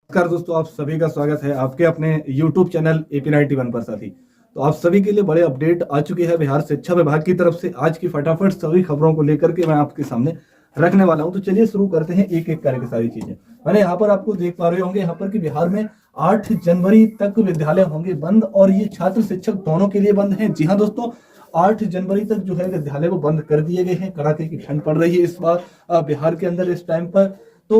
नमस्कार दोस्तों, आप सभी का स्वागत है आपके अपने YouTube चैनल AP91 पर साथी। तो आप सभी के लिए बड़े अपडेट आ चुके हैं बिहार शिक्षा विभाग की तरफ से। आज की फटाफट सभी खबरों को लेकर के मैं आपके सामने रखने वाला हूं। तो चलिए शुरू करते हैं एक एक करके सारी चीजें। मैंने यहाँ पर आपको देख पा रहे होंगे यहाँ पर कि बिहार में 8 जनवरी तक विद्यालय होंगे बंद और ये छात्र शिक्षक दोनों के लिए बंद है। जी हाँ दोस्तों, 8 जनवरी तक जो है विद्यालय वो बंद कर दिए गए हैं। कड़ाके की ठंड पड़ रही है इस बार बिहार के अंदर इस टाइम पर। तो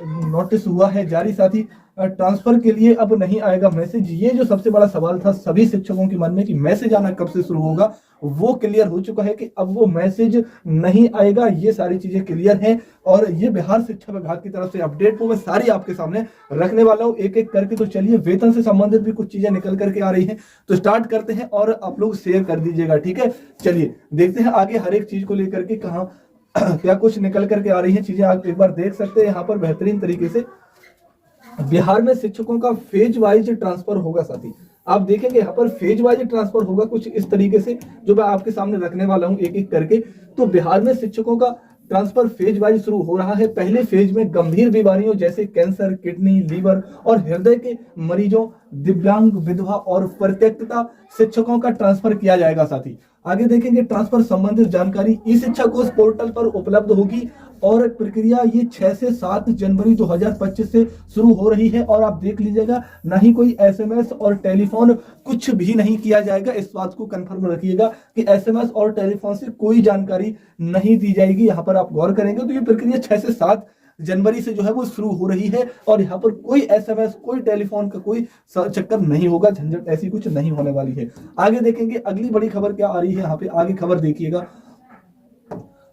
नोटिस हुआ है जारी, साथ ही ट्रांसफर के लिए अब नहीं आएगा मैसेज। ये जो सबसे बड़ा सवाल था सभी शिक्षकों के मन में कि मैसेज आना कब से शुरू होगा, वो क्लियर हो चुका है कि अब वो मैसेज नहीं आएगा। ये सारी चीजें क्लियर हैं और ये बिहार शिक्षा विभाग की तरफ से अपडेट को मैं सारी आपके सामने रखने वाला हूँ एक एक करके। तो चलिए, वेतन से संबंधित भी कुछ चीजें निकल करके आ रही हैं, तो स्टार्ट करते हैं और आप लोग शेयर कर दीजिएगा, ठीक है। चलिए देखते हैं आगे हर एक चीज को लेकर के कहाँ क्या कुछ निकल करके आ रही है चीजें। आप एक बार देख सकते हैं यहाँ पर बेहतरीन तरीके से बिहार में शिक्षकों का फेज वाइज ट्रांसफर होगा। साथी आप देखेंगे यहाँ पर फेज वाइज ट्रांसफर होगा कुछ इस तरीके से, जो मैं आपके सामने रखने वाला हूँ एक एक करके। तो बिहार में शिक्षकों का ट्रांसफर फेज वाइज शुरू हो रहा है। पहले फेज में गंभीर बीमारियों जैसे कैंसर, किडनी, लीवर और हृदय के मरीजों, दिव्यांग, विधवा और परित्यक्तता शिक्षकों का ट्रांसफर किया जाएगा। साथी आगे देखेंगे ट्रांसफर संबंधित जानकारी ई शिक्षा कोष पोर्टल पर उपलब्ध होगी और प्रक्रिया ये 6 से 7 जनवरी 2025 से शुरू हो रही है। और आप देख लीजिएगा, ना ही कोई एसएमएस और टेलीफोन कुछ भी नहीं किया जाएगा। इस बात को कंफर्म रखिएगा कि एसएमएस और टेलीफोन से कोई जानकारी नहीं दी जाएगी। यहाँ पर आप गौर करेंगे तो ये प्रक्रिया 6 से 7 जनवरी से जो है वो शुरू हो रही है और यहाँ पर कोई एसएमएस, कोई टेलीफोन का कोई चक्कर नहीं होगा, झंझट ऐसी कुछ नहीं होने वाली है। आगे देखेंगे अगली बड़ी खबर क्या आ रही है। यहाँ पे आगे खबर देखिएगा,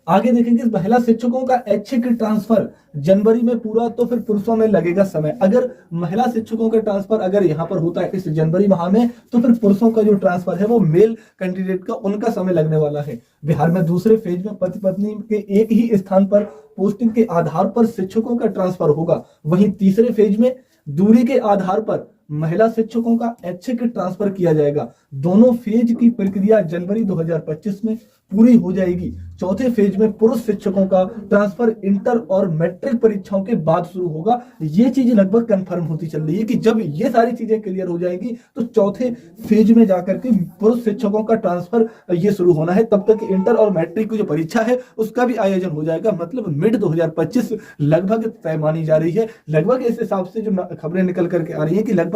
आगे देखेंगे महिला शिक्षकों का ऐच्छिक ट्रांसफर जनवरी में पूरा, तो फिर पुरुषों में लगेगा समय। अगर महिला शिक्षकों का ट्रांसफर अगर यहाँ पर होता है इस जनवरी माह में, तो फिर पुरुषों का जो ट्रांसफर है वो मेल कैंडिडेट का उनका समय लगने वाला है। बिहार में दूसरे फेज में पति पत्नी के एक ही स्थान पर पोस्टिंग के आधार पर शिक्षकों का ट्रांसफर होगा। वहीं तीसरे फेज में दूरी के आधार पर महिला शिक्षकों का ऐच्छिक ट्रांसफर किया जाएगा। दोनों फेज की प्रक्रिया जनवरी 2025 में पूरी हो जाएगी। चौथे फेज में पुरुष शिक्षकों का ट्रांसफर इंटर और मैट्रिक परीक्षाओं के बाद शुरू होगा। ये चीज लगभग कंफर्म होती चल रही है कि जब ये सारी चीजें क्लियर हो जाएंगी तो चौथे फेज में जाकर के पुरुष शिक्षकों का ट्रांसफर ये शुरू होना है। तब तक इंटर और मैट्रिक की जो परीक्षा है उसका भी आयोजन हो जाएगा। मतलब मिड 2025 लगभग तय मानी जा रही है। लगभग इस हिसाब से जो खबरें निकल करके आ रही है कि लगभग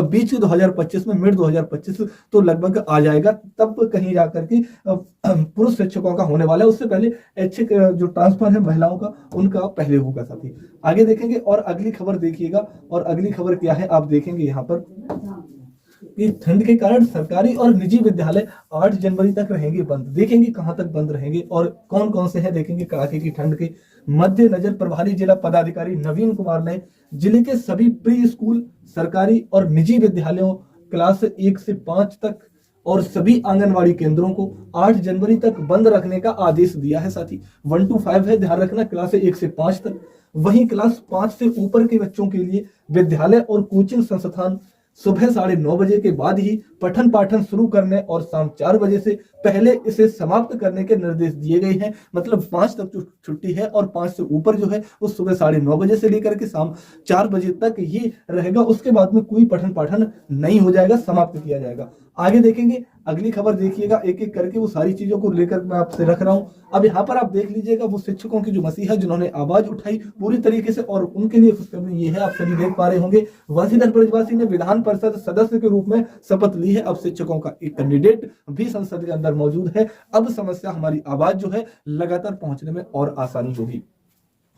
बीच के 2025 में, मिड 2025 तो लगभग आ जाएगा। तब कहीं जाकर के पुरुष शिक्षकों का होने वाला है। उससे पहले ऐच्छिक जो ट्रांसफर है महिलाओं का, उनका पहले होगा। साथी आगे देखेंगे और अगली खबर देखिएगा। और अगली खबर क्या है आप देखेंगे यहाँ पर कि ठंड के कारण सरकारी और निजी विद्यालय 8 जनवरी तक रहेंगे बंद। देखेंगे कहां तक बंद रहेंगे और कौन कौन से हैं। देखेंगे कड़ाके की ठंड के मद्देनजर प्रभारी जिला पदाधिकारी नवीन कुमार ने जिले के सभी प्री स्कूल, सरकारी और निजी विद्यालयों क्लास 1 से 5 तक और सभी आंगनवाड़ी केंद्रों को 8 जनवरी तक बंद रखने का आदेश दिया है। साथी 1 to 5 है, ध्यान रखना, क्लास 1 से 5 तक। वहीं क्लास 5 से ऊपर के बच्चों के लिए विद्यालय और कोचिंग संस्थान सुबह 9:30 बजे के बाद ही पठन पाठन शुरू करने और शाम 4 बजे से पहले इसे समाप्त करने के निर्देश दिए गए हैं। मतलब 5 तक जो छुट्टी है और 5 से ऊपर जो है वो सुबह 9:30 बजे से लेकर के शाम 4 बजे तक ही रहेगा। उसके बाद में कोई पठन पाठन नहीं हो जाएगा, समाप्त किया जाएगा। आगे देखेंगे अगली खबर देखिएगा एक एक करके, वो सारी चीजों को लेकर मैं आपसे रख रहा हूं। अब यहाँ पर आप देख लीजिएगा वो शिक्षकों की जो मसीहा जिन्होंने आवाज उठाई पूरी तरीके से, और उनके लिए खुशखबरी ये है, आप सभी देख पा रहे होंगे, वंशीधर ब्रजवासी ने विधान परिषद सदस्य के रूप में शपथ ली है। अब शिक्षकों का एक कैंडिडेट भी संसद के अंदर मौजूद है। अब समस्या हमारी आवाज जो है लगातार पहुंचने में और आसानी होगी।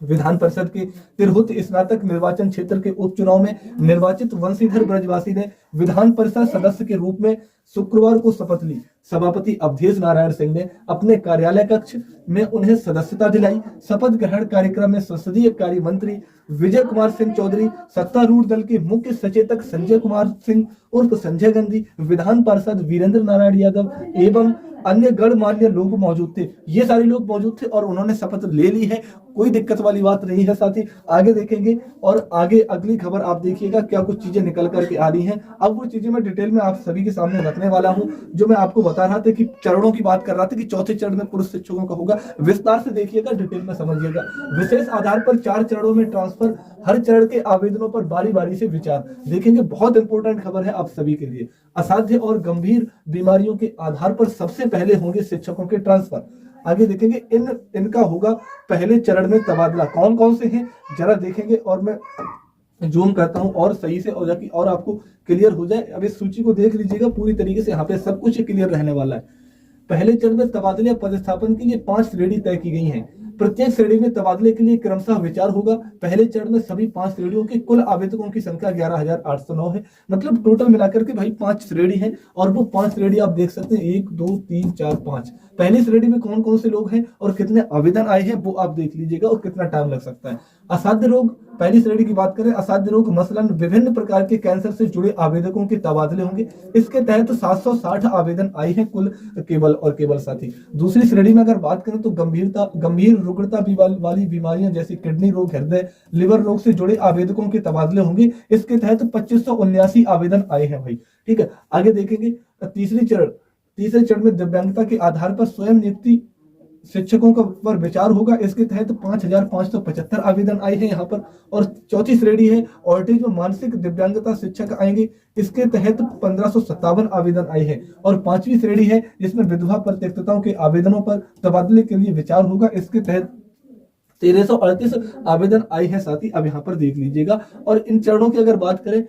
विधान परिषद के तिरहुत स्नातक निर्वाचन क्षेत्र के उपचुनाव में निर्वाचित वंशीधर ब्रजवासी ने विधान परिषद सदस्य के रूप में शुक्रवार को शपथ ली। सभापति अवधेश नारायण सिंह ने अपने कार्यालय कक्ष में उन्हें सदस्यता दिलाई। शपथ ग्रहण कार्यक्रम में संसदीय कार्य मंत्री विजय कुमार सिंह चौधरी, सत्तारूढ़ दल के मुख्य सचेतक संजय कुमार सिंह उर्फ संजय गांधी, विधान पार्षद वीरेंद्र नारायण यादव एवं अन्य गणमान्य लोग मौजूद थे। ये सारे लोग मौजूद थे और उन्होंने शपथ ले ली है। कोई दिक्कत वाली बात नहीं है साथी। आगे देखेंगे और आगे अगली खबर आप देखिएगा क्या कुछ चीजें निकल करके आ रही हैं। अब वो चीजें मैं डिटेल में आप सभी के सामने रखने वाला हूं। जो मैं आपको बता रहा था कि चरणों की बात कर रहा था कि चौथे चरण में पुरुष शिक्षकों का होगा, विस्तार से देखिएगा, डिटेल में समझिएगा। विशेष आधार पर 4 चरणों में ट्रांसफर, हर चरण के आवेदनों पर बारी बारी से विचार। देखेंगे बहुत इंपॉर्टेंट खबर है आप सभी के लिए। असाध्य और गंभीर बीमारियों के आधार पर सबसे पहले होंगे शिक्षकों के ट्रांसफर। आगे देखेंगे इनका होगा पहले चरण में तबादला। कौन कौन से हैं जरा देखेंगे और मैं जूम करता हूं और सही से और जाके और आपको क्लियर हो जाए। अब इस सूची को देख लीजिएगा पूरी तरीके से, यहाँ पे सब कुछ क्लियर रहने वाला है। पहले चरण में तबादले या पदस्थापन के लिए 5 श्रेणी तय की गई हैं। प्रत्येक श्रेणी में तबादले के लिए क्रमशः विचार होगा। पहले चरण में सभी 5 श्रेणियों के कुल आवेदकों की संख्या 11,809 है। मतलब टोटल मिलाकर के भाई 5 श्रेणी है और वो 5 श्रेणी आप देख सकते हैं 1 2 3 4 5। पहली श्रेणी में कौन कौन से लोग हैं और कितने आवेदन आए हैं वो आप देख लीजिएगा और कितना टाइम लग सकता है। असाध्य रोग, पहली श्रेणी की बात करें, असाध्य रोग मसलन विभिन्न प्रकार के कैंसर से जुड़े आवेदकों के तबादले होंगे। इसके तहत 760 आवेदन आए हैं कुल केवल और केवल साथी। दूसरी श्रेणी में अगर बात करें तो गंभीर रुग्णता वाली बीमारियां जैसे किडनी रोग, हृदय, लिवर रोग से जुड़े आवेदकों के तबादले होंगे। इसके तहत 2579 आवेदन आए हैं भाई। ठीक है, आगे देखेंगे तीसरे चरण में दिव्यांगता के आधार पर स्वयं नियुक्ति शिक्षकों का पर विचार होगा। इसके तहत 5,575 आवेदन आए हैं यहाँ पर। और चौथी श्रेणी है ऑटिज्म मानसिक दिव्यांगता शिक्षक आएंगे। इसके तहत 1557 आवेदन आए हैं। और 5वीं श्रेणी है जिसमें विधवा परित्यक्तताओं के आवेदनों पर तबादले के लिए विचार होगा। इसके तहत 1338 आवेदन आए हैं साथी। अब यहाँ पर देख लीजिएगा। और इन चरणों की अगर बात करें,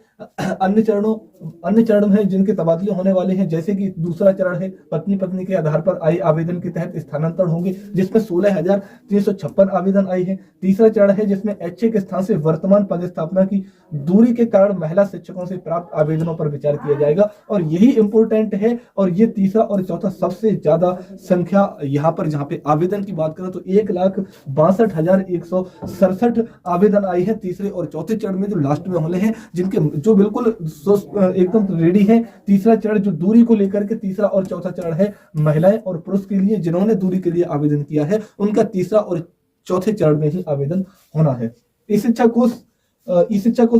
अन्य चरण है जिनके तबादले होने वाले हैं, जैसे कि दूसरा चरण है पत्नी के आधार पर आए आवेदन के तहत स्थानांतरण होंगे, जिसमें 16,356 आवेदन आए हैं। तीसरा चरण है जिसमें ऐच्छिक स्थान से वर्तमान पदस्थापना की दूरी के कारण महिला शिक्षकों से प्राप्त आवेदनों पर विचार किया जाएगा। और यही इंपोर्टेंट है। और ये तीसरा और चौथा सबसे ज्यादा संख्या यहाँ पर जहाँ पे आवेदन की बात करें तो 1,62,167 आवेदन आए हैं तीसरे और चौथे चरण में, जो लास्ट में होने हैं, जिनके जो बिल्कुल एकदम रेडी है। तीसरा चरण जो दूरी को लेकर के, तीसरा और चौथा चरण है महिलाएं और पुरुष के लिए जिन्होंने दूरी के लिए आवेदन किया है, उनका तीसरा और चौथे चरण में ही आवेदन होना है। ई शिक्षा कोष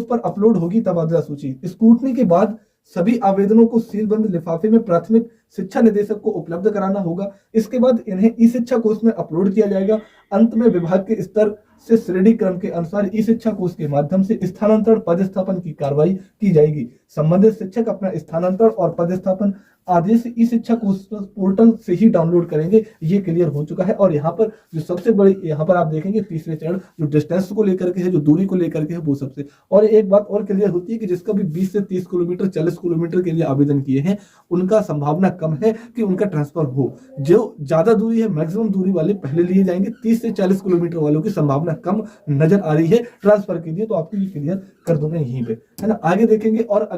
पर अपलोड होगी तबादला सूची। स्क्रूटनी के बाद सभी आवेदनों को सीलबंद लिफाफे में प्राथमिक शिक्षा निदेशक को उपलब्ध कराना होगा। इसके बाद इन्हें ई शिक्षा कोष में अपलोड किया जाएगा। अंत में विभाग के स्तर से श्रेणी क्रम के अनुसार ई शिक्षा कोष के माध्यम से स्थानांतरण पदस्थापन की कार्रवाई की जाएगी। संबंधित शिक्षक अपना स्थानांतरण और पदस्थापन आदेश ई शिक्षा कोष पोर्टल से ही डाउनलोड करेंगे। ये क्लियर हो चुका है। और यहाँ पर जो सबसे बड़ी, यहाँ पर आप देखेंगे तीसरे चरण जो डिस्टेंस को लेकर के है, जो दूरी को लेकर के है, वो सबसे। और एक बात और क्लियर होती है कि जिसका भी 20 से 30 किलोमीटर 40 किलोमीटर के लिए आवेदन किए हैं, उनका संभावना कम है कि उनका ट्रांसफर हो। जो ज्यादा दूरी है, मैक्सिमम दूरी वाले पहले लिए जाएंगे। 30 से 40 किलोमीटर वालों की संभावना कम नजर आ रही है ट्रांसफर के लिए। तो आपको ये क्लियर कर दूंगा यहीं पे, है ना। आगे देखेंगे और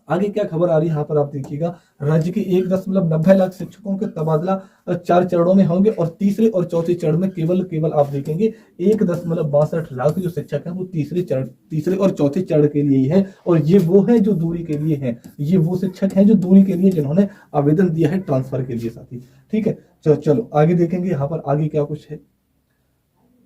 आगे क्या खबर आ रही है यहाँ पर आप देखिएगा। राज्य के 1.90 लाख शिक्षकों के तबादला 4 चरणों में होंगे। और तीसरे और चौथे चरण में केवल आप देखेंगे 1.62 लाख जो शिक्षक हैं वो तीसरे और चौथे चरण के लिए ही है। और ये वो है जो दूरी के लिए है, ये वो शिक्षक हैं जो दूरी के लिए जिन्होंने आवेदन दिया है ट्रांसफर के लिए साथी। ठीक है, चलो आगे देखेंगे यहाँ पर आगे क्या कुछ है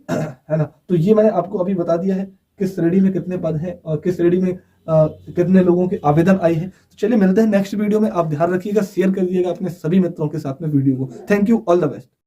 ना। तो ये मैंने आपको अभी बता दिया है किस श्रेणी में कितने पद हैं और किस श्रेणी में कितने लोगों के आवेदन आए हैं। तो चलिए मिलते हैं नेक्स्ट वीडियो में। आप ध्यान रखिएगा, शेयर कर दीजिएगा अपने सभी मित्रों के साथ में वीडियो को। Thank you, all the best.